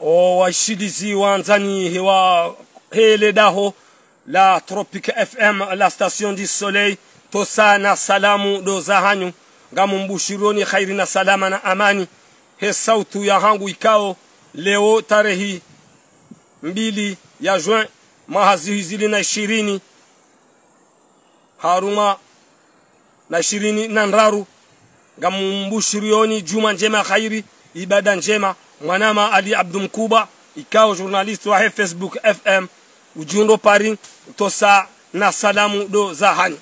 o washilizi wanzani hewa hele daho la Tropique FM la station du soleil tosa na salamu do zahanyu ngamu mbushironi khairi na salama na amani he sautu ya hangu ikao leo tarehi 2 ya juin mahazihizili na 20 haruma na 20 na nraru ngamu mbushirioni juma njema khairi ibada njema mwanama Ali Abdou Mkuba ikao journaliste wa Facebook FM ujundo Paris tosa na salamu do zahani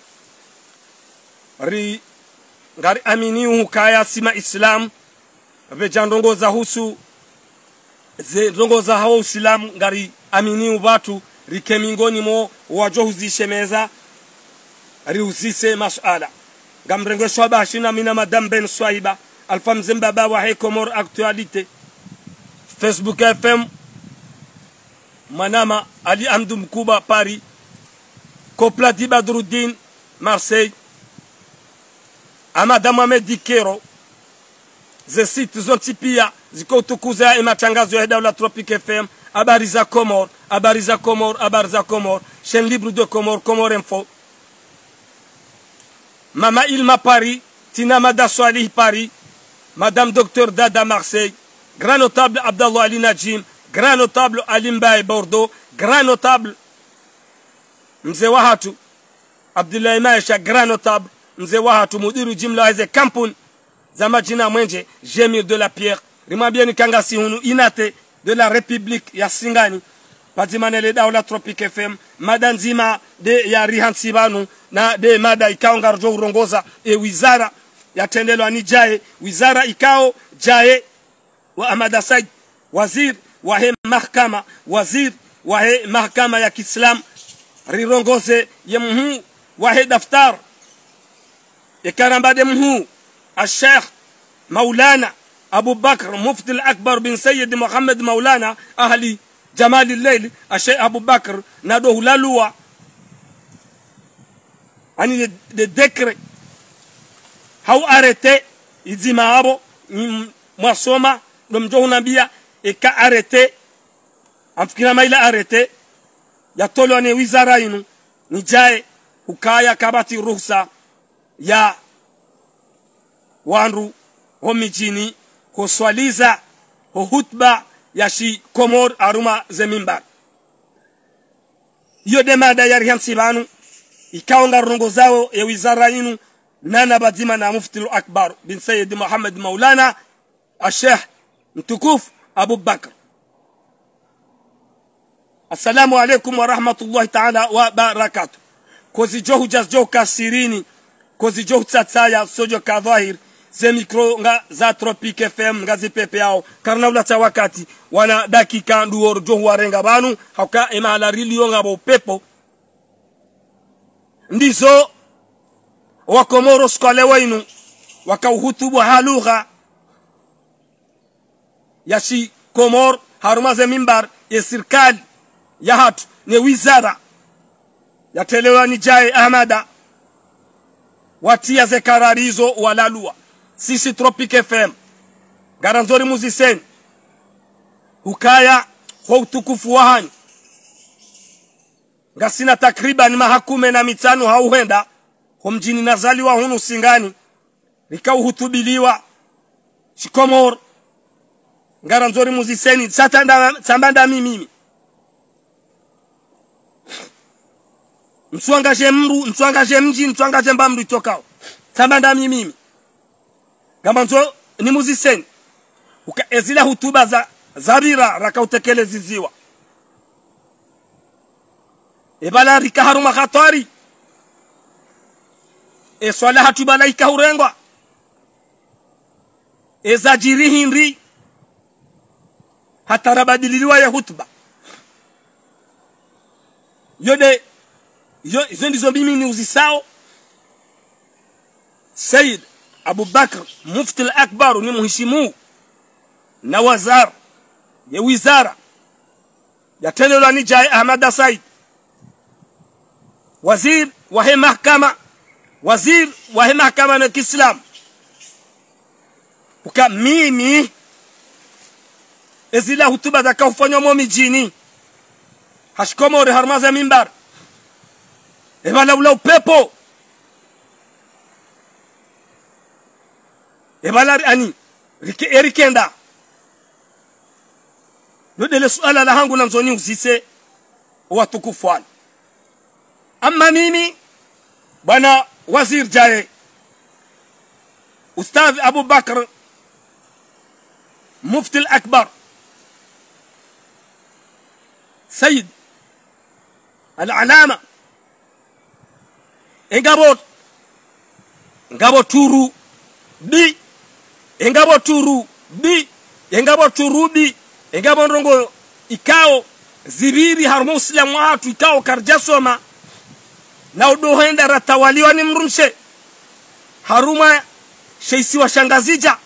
ri ngari amini ukaya sima Islam vejandongo za husu ze ndongo za hao Islam ngari amini ubatu rikemingoni mo wajohuzishemeza ri usise masala gamrengo shwaba shina mina madame Ben Swaiba Alpha Mzembaba wa Hekomor actualité Facebook FM Manama Ali Abdou Mkuba Paris Koplati Badruddin Marseille Amada Mohamed Dikero ze site zontipia ziko tukuza matangazo ya Daula Tropique FM Abariza Comor Abariza Comor chaîne libre de Comor Info Mama Ilma Paris Tina Mada Swalih Paris Madame Docteur Dada Marseille Grand notable Abdallah Ali Najim Grand notable Alimbaye Bordeaux Grand notable Mzee Wahatu Abdullah Maisha Grand notable Mzee Wahatu mudiru jimla hizo kampuni za majina mwenje Jemir de la Pierre rimwambia nikangasi hunu inate de la République ya Singani Pazimanele Daula Tropique FM madanzima de ya Rihansibanu na de mada ikao ngarjo urongoza wizara ya tendelo anijae wizara ikao jae wa Ahmad Said wazir wa mahkama wazir wa mahkama ya Kiislam rirongoze yemhu wa daftar ikarambade mhu الشيخ مولانا أبو بكر مفتي الأكبر بن سيد محمد مولانا أهلي جمال الليل الشيخ أبو بكر نادوه لالوا أني الذكر هاو أريتي إزيما أبو مصومة لمجوه نبيا إكا أريتي أمفكنا ما إلا أريتي يطولوا أني وزارينو نجاي وكايا كاباتي رخصة يا wanru homijini kuswaliza hutba ya shi Komor aruma zemimbar iyo demada ya Rihansibanu ikaonga rongo zao ya wizara yinu nana bazima na mufti al-akbar bin Sayyid Muhammad Maulana al-Sheikh mtukuf Abu Bakr. Assalamu alaikum wa rahmatullahi ta'ala wa barakatuh. Kozi johu jazjo kasirini kozi johu tsatsaya sojo kadhahir ze mikro nga za Tropique FM nga zipepe yao karna ulata wakati wana dakika nduor johu warenga banu hauka imala rilio nga bo pepo ndizo wakomoro skole wainu wakauhutubu halugha yashi Komor harumaze mimbar ya serikali ya hatu ne wizara ya telewani jae Ahmada watia ze kararizo walalua sisi Tropique FM garanzori muziseni hukaya kwa utukufu wa hanyu ngasina takriban mahakume na mitano hauhenda humjini nazaliwa hunu Singani rikau hutubiliwa Shikomor garanzori muziseni sambanda mimi msuangaje mji msuangaje mbamru itokao sambanda mimi gamanzo ni muziseni ukaezila hutuba za zabira rakautekeleziziwa ebala rikaharuma khatari swala hatubala ikahurengwa ezajiri hinri hatarabadililiwa ya hutuba yode hizo ndizo mimi ni uzisao Sayyid Abu Bakr mufti al-akbar ni muheshimu na wazara ya wizara ya tendo ni Jai Ahmad Said wazir wa mahkama na Kiislam uka mimi ezila hutuba za kaufanywa mo mijini hashkomore harmaza mimbar ebala ula upepo ebala ani erikenda lodele suala la hangu na mzoni uzise watukufu wale. Amma mimi bwana wazir jaye Ustadh Abu Bakr Mufti al-Akbar Sayyid al-Alama engabo turu bi engabo turu bi engabo turu bi engabo ndongo ikao zibiri har muslim watu ikao karjasoma na udohenda ratawaliwa ni mrumshe haruma sheisi wa shangazija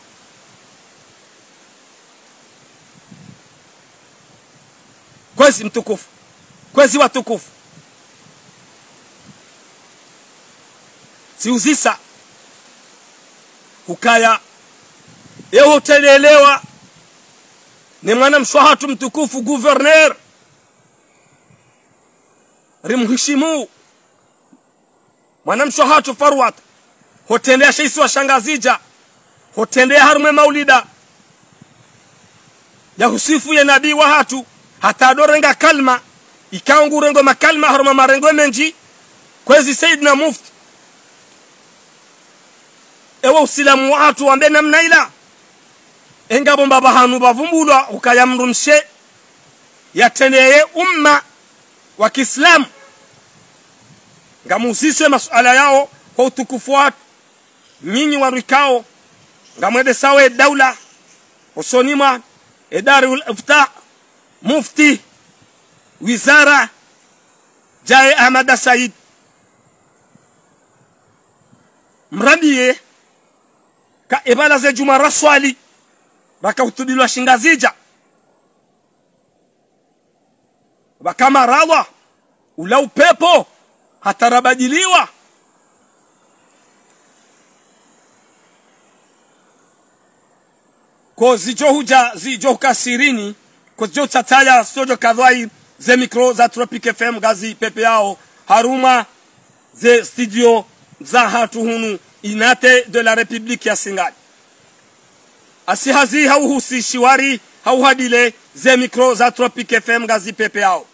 kwezi mtukufu kwezi watukufu siuzisa hukaya eho telelewa ni mwana mshwahatu mtukufu governor rimheshimu mwana mshwahatu Farwat hotendea sheisi wa shangazija hotendea harume maulida ya husifu ya nabii wa hatu hata dorenga kalma ikaungu rengo makalma haruma marengo menji kwezi Sayyidina Mufti ewa usilamu wa hatu wambe namna ila enga bomba bahanu bavumbulwa ukayamrumshe yateneye umma wa Kiislamu ngamusiswe masuala yao kwa utukufu watu nyinyi warikao ngamwede sawe daula usonima Idarul Ifta Mufti Wizara Jaye Ahmad Said mradiye ka ibala za Juma Raswali baka utubilwa shingazija bakama rawa ula upepo hatarabadiliwa ko zijo kasirini ko zijo tataya sojo kadhai ze mikro za Tropic FM gazi pepe yao haruma ze studio za hatu hunu inate de la République ya Singali asihazi hauhusi shiwari hauhadile ze mikro za Tropic FM gazi pepe yao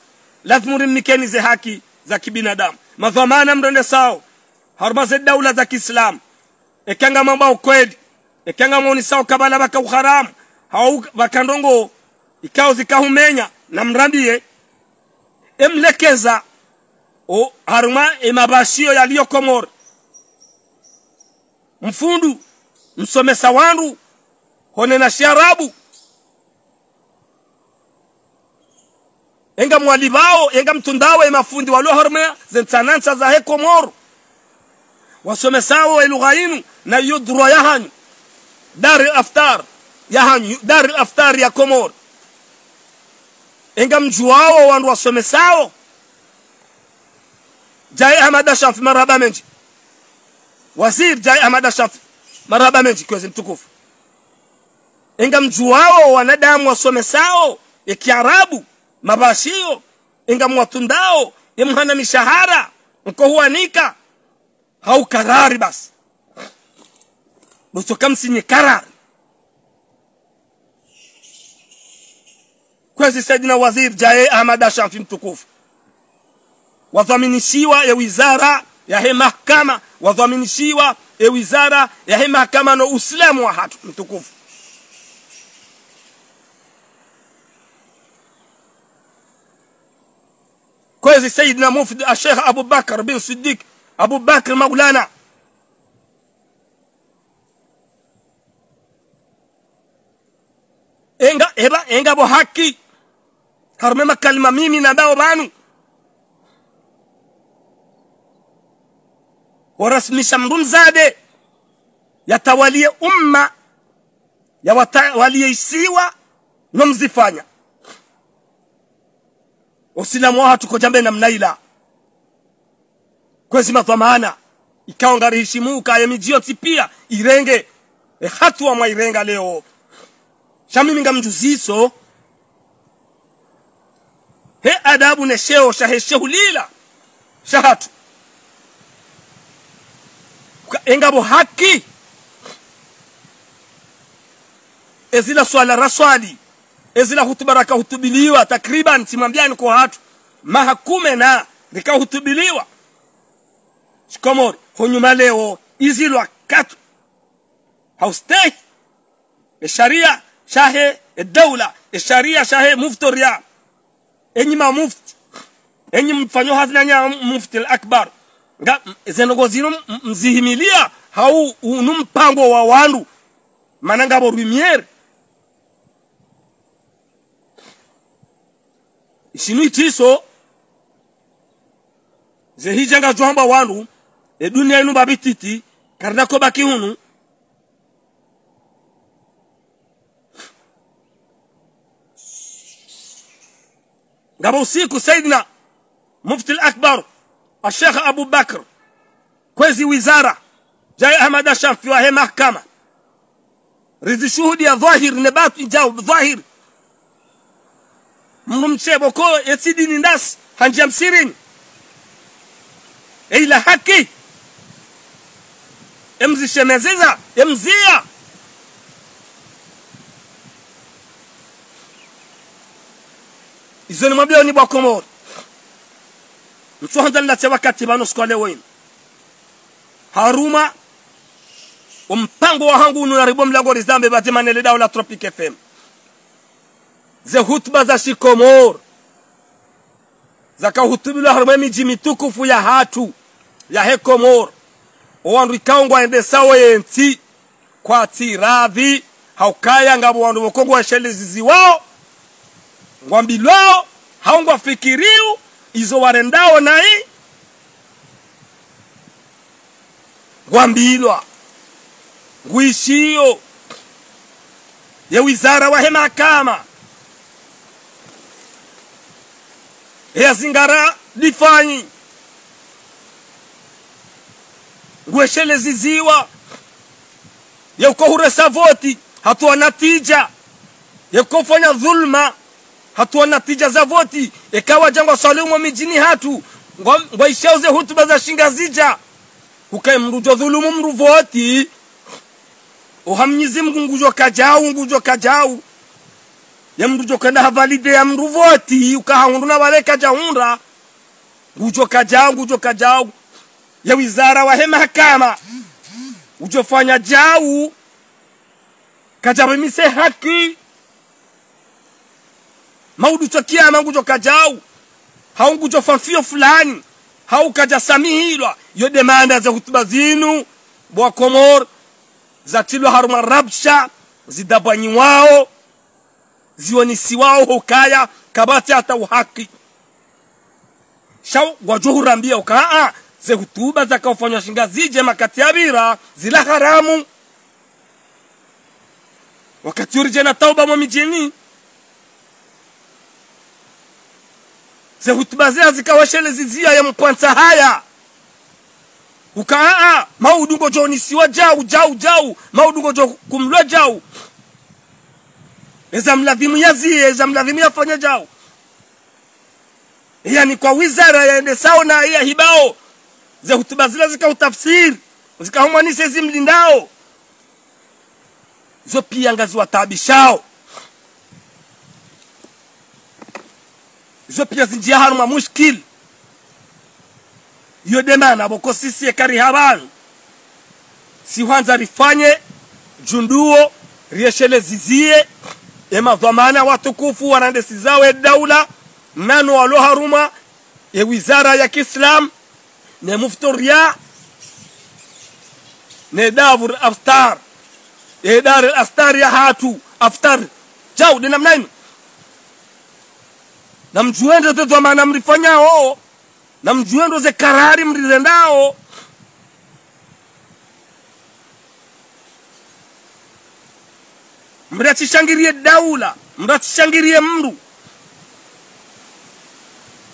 lazima mnikeni ze haki za kibinadamu madhamana mronde sao haruma ze daula za Kiislamu ekanga mambo ukweli ekanga moni sao kabala baka uharam hau bakandongo ikao zikahumenya na mrambie emlekeza o haruma emabashio yaliyo Komoro mfundu msomesa wandu hone na sharabu enga mwalibao enga mtundawe mafundi walio haruma zentanansa za he Komoro wasomesao elughainu na yudro yahanyu Dar al-Aftar yahanyu Dar al-Aftar ya Komoro enga mjuao wandu wasomesao Jaye Ahmad Shafi marhaba menji wazir Jaye Ahmad Shafi marhaba menji kwezi mtukufu enga mjuao wanadamu wasomesao ya Kiarabu mabashio enga mwatundao ya mhana mishahara mko huanika hau karari basi buso kamsi karari kwezi Sayyidina wazir Jaye Ahmad Shafi mtukufu wadhaminishiwa ya wizara ya he mahakama wadhaminishiwa ya wizara ya he mahakama na Uislamu wa hatu mtukufu kwezi Sayyidina Mufti Sheikh Abu Bakr bin Siddiq Abu Bakr Maulana enga bo haki harmema kalima mimi na bao banu warasmisha mrumzade yatawalie umma ya watawalie isiwa nomzifanya usilamu wa hatu kojambe na mnaila kwezi mathamana ikawa ngari hishimuka ya mijio tipia irenge hatu wa mwa irenga leo shamimi nga mjuziso he adabu ne sheo shaheshehu lila shahatu engabo haki ezila swala raswali ezila hutubaraka hutubiliwa takriban simambiani kwa hatu mahakume na nikahutubiliwa shikomori hunyuma leo izilwa katu haustay الشريعة شاهي الدولة الشريعة شاهي مفتو الرياض اني ما مفت اني مفانيو هذا مفتي الأكبر زنغوزينو مزيهميليا هاو ونمبانغو ووانو manangabo rumiere isinu tiso ze hijanga jwamba wanu e dunia inu babititi karda ko baki hunu ngabo usiku Saidina Mufti al-Akbar الشيخ أبو بكر كويزي وزارة جاي أحمد الشام في وهي محكمة رزي شهود يا ظاهر نبات جاوب ظاهر ممشي بكو يتسيدين الناس هنجم سيرين إلى حكي امزي شمزيزة امزية إذن ما بيوني باكمور نسوهن دلنا تبكاتي بانو سكولي وين haruma mpango wa hangu unaribo mlagori zambe batimane le daula Tropic FM ze hutuba za shikomor zaka hutubila haruma miji mitukufu ya hatu ya hekomor owandu ikaungwa ende sawa yenti kwa tiradhi haukaya ngabo wandu bokongo wa shelizizi wao ngwambilwao haungwa fikiriu izo warendao nai ngwambilwa ngwishio ya wizara wa mahakama ya zingara difanyi ngweshele ziziwa ya ukohuresa voti hatuwa natija ya ukofanya dhulma hatuwa natija za voti ikawa jangwa salimu mijini hatu ngwaishauze hutuba za shingazija ukae mrujo dhulumu mruvoti uhamnyizi ngujo kajau ya mrujo kana havalide ya mruvoti ukahangunduna wale kajaunda ngujo kajau ya wizara wa mahakama ujofanya jau kajabimise haki maudu chokiama ngujo kajau haungujo fanfio fulani haukaja samihilwa yo demanda za hutuba zinu bwa komor za tilo haruma rabsha zidabanyi wao zionisi wao hukaya kabati hata uhaki shau wajuhurambia ukaa ze hutuba za kaufanywa shingazije makati ya bira zila haramu wakati urije na tauba mamijini ze hutuba zia zikawashele zizia ya mpwanza haya ukaa maudungo jonisiwa jau maudungo jo kumlwa jau eza mladhimu ya fanya jau yani kwa wizara yaende sawa na ya hibao ze hutuba zile zikautafsiri zikahumwanise zimlindao zo pia ngazi watabishao zo pia zinjia haruma mushkil yo demana boko sisi ekari habanu si wanza rifanye junduo rieshele zizie ema dhamana watukufu wanandesi zawe daula nano walo haruma e wizara ya Kiislam ne muftoria ne davur aftar e dar al-astar ya hatu aftar jau de namnaini namjuendo te dhamana mrifanyao namjuendo ze karari mrizendao mratishangirie daula mratishangirie mru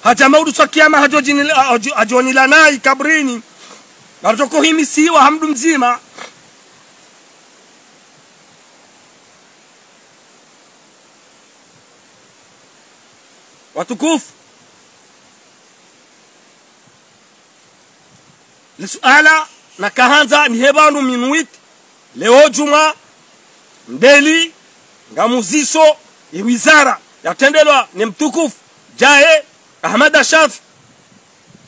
haja maudu sakiama hajoni lanai kabrini natoko himisiwa hamdu mzima watukufu Lisuala na kahanza ni hebanu minuit leo juma ndeli ngamuziso wizara yatendelwa ni mtukufu Jae Ahmad Ashaf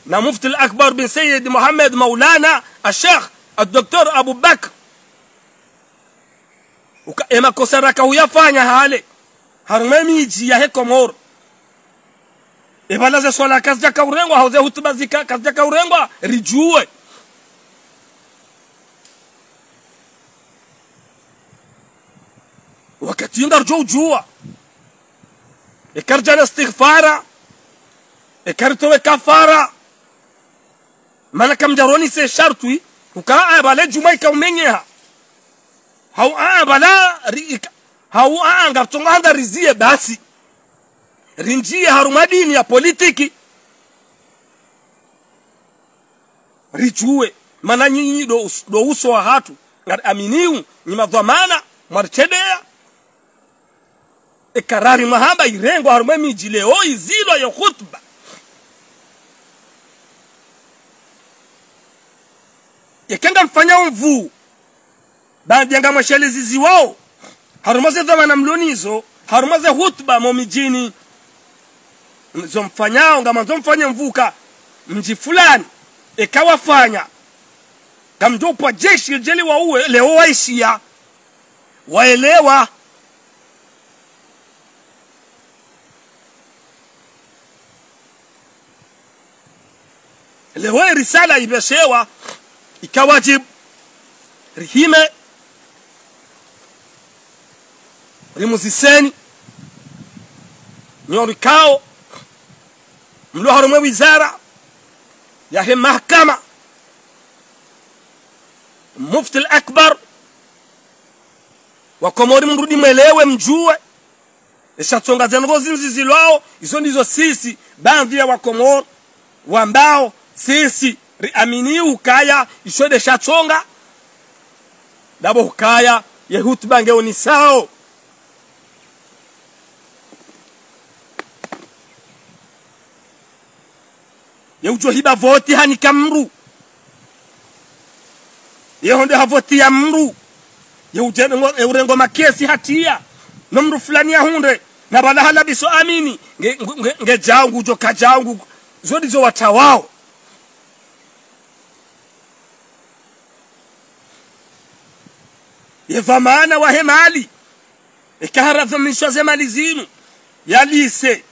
na mufti al-akbar bin Sayyid Muhammad Maulana al-Sheikh al-Dr. Abu Bakr ema kosaraka huyafanya hale harumemiji ya Komoro ebalaze swala kazi yaka urengwa hauze hutubazika kazi yaka urengwa rijue wakati ndarjo jua ekarjana istighfara ekartowe kafara mana kamjaroni se shartwi ukaa bale juma ikaumenyeha hau bala hau ngartonga handa rizie basi rinjie harumadini ya politiki rijue mana nyinyi do uso wa hatu aminiu ni madhamana marchedea ekarari mahaba irengo harumemi jileo izilo ya khutba yakenda mfanya mvu baada ya mashelezizi wao harumaze dhamana mlonizo harumaze khutba momijini mzomfanyao ngama mzomfanya mvuka mji fulani ekawafanya kamjopa jeshi jeli wa uwe leo waishia waelewa leo risala ibeshewa ikawajib rihime rimuziseni nyorikao mlo harumwe wizara ya mahakama mufti al-akbar wa Komori mrudi mwelewe mjue eshatonga zengozi nzizilwao izo ndizo sisi baadhi ya wa Komori wambao sisi riamini ukaya ishode shatonga dabo ukaya yehutba ngeoni sao yeujo hiba voti hani kamru yehonde havoti ya mru yeurengo makesi hatia nomru fulani ya hunde na bala halabiso amini nge jangu jo kajangu zodi zo watawao yevamana wa hemali ikaharadha misho zemali zinu ya lise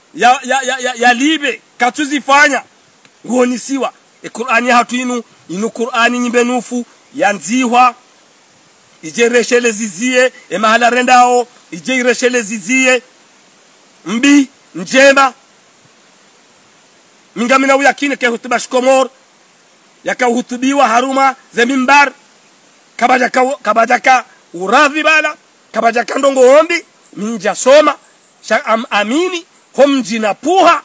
ya libe katuzifanya nguonisiwa Qur'ani hatu inu Qur'ani nyimbenufu yanzihwa ijereshele zizie mahala rendao ijereshele zizie mbi njema mingamina uyakine ke hutuba Komoro yakahutubiwa haruma za mimbar kabajaka uradhi bala kabajaka ndongo ombi minja soma amini homji na puha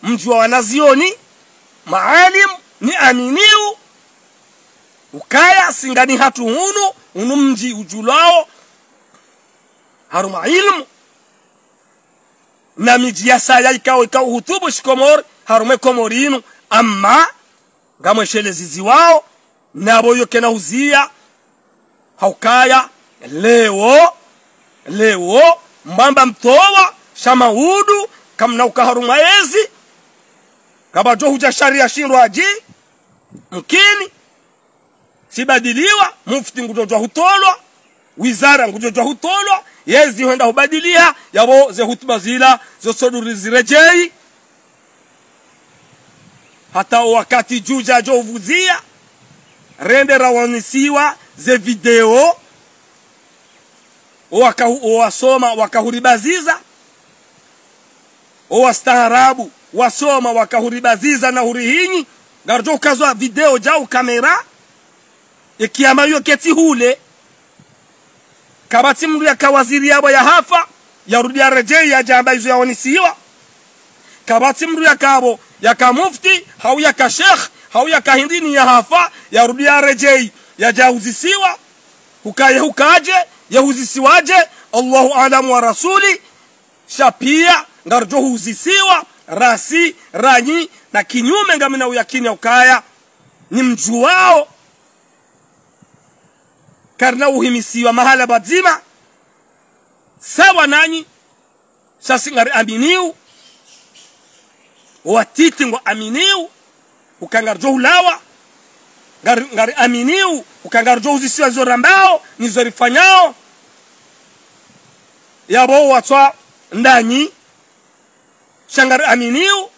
mji wa wanazioni maalim ni aminiu ukaya singani hatu unu mji ujulao haruma ilmu na miji ya saya ikao hutubu Komoro harume Komorinu amma ngamweshele zizi wao nabo yoke na uzia haukaya leo mbamba mtowa shamaudu kamna ukaharuma ezi kabato huja sharia shindwa aji mkini sibadiliwa mufti ngujojwa hutolwa wizara ngujojwa hutolwa yezi huenda hubadilia yabo ze hutuba zila zosoduri zirejei hata wakati juja jovuzia rende rawanisiwa ze video wasoma wakahuribaziza wastaarabu wasoma wakahuribaziza na hurihinyi garjo kazwa video jau kamera ikiama yo keti hule kabati mru ya kawaziri yabo ya hafa yarudi ya rejei ya jamba izo yaonisiwa kabati mru ya kabo ya kamufti hau ya kashekh hau ya kahindini ya hafa yarudi ya rejei ya jauzisiwa hukaje yahuzisiwaje Allahu alamu wa rasuli shapia ngarjo huzisiwa rasi ranyi na kinyume ngamina uyakini ukaya ni mjuwao karna uhimisiwa mahala badzima sawa nanyi sasi ngari aminiu watiti ngo aminiu ukangarjo hulawa ngari aminiu ukangarjo uzisiwa zorambao nizorifanyao yabo watwa ndanyi shangari aminiu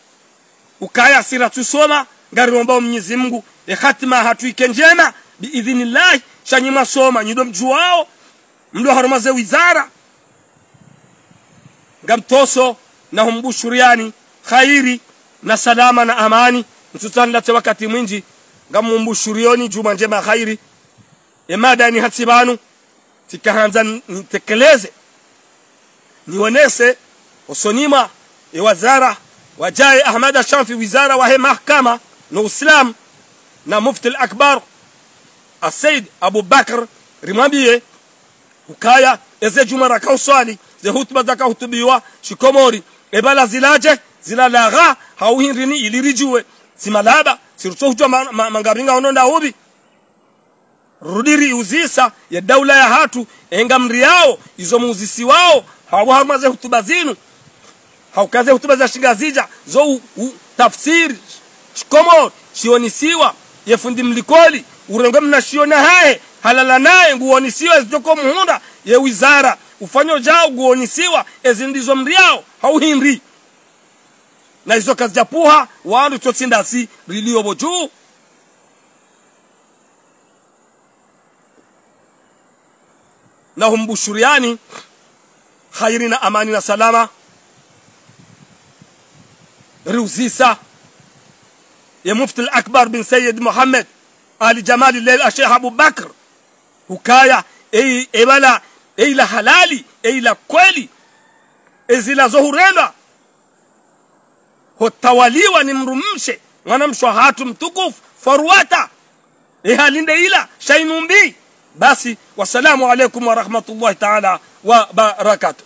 ukaya sira tusoma ngari rombao Mwenyezi Mungu hatima hatuike njema biidhnillah shanyima soma nyido mjuwao mdo harumaze wizara ngamtoso na humbushuriani khairi na salama na amani mtutanda te wakati mwingi ngamumbushurioni juma njema khairi emada ni hatsibanu tikahanza nitekeleze nionese usonima wazara wajaye Ahmad Shafi wizara wa mahkama na Uislam na mufti al-akbar Said Abu Bakr rimwambie ukaya eze juma rakauswali ze hutuba zakahutubiwa shikomori ebala zilaje zilalaga hauhinrini ilirijiwe simalaba sirutohujwa mangabinga ononda ubi rudiri uzisa ya daula ya hatu enga mriao izo muzisi wao hawahamaze hutuba zinu haukaze hutuba za shingazija zo tafsiri shikomori shionisiwa yefundi mlikoli urengo mnashiona hae halala naye nguonisiwa ezitoko muhunda ye wizara ufanyo jao nguonisiwa ezindizo mriao hauhinri na hizo kazi japuha wandu chotsindasi rilio boju na humbushuriani khairi na amani na salama riuzisa ya mufti al-akbar bin Sayyid Muhammad Ali Jamal al Sheikh Abu Bakr ukaya ebala la halali la kweli ezila zohurela hotawaliwa ni mrumshe mwanamshwa hatu mtukufu farwata halinde ila shainumbi basi wasalamu alaykum wa rahmatullahi ta'ala wa barakatuh.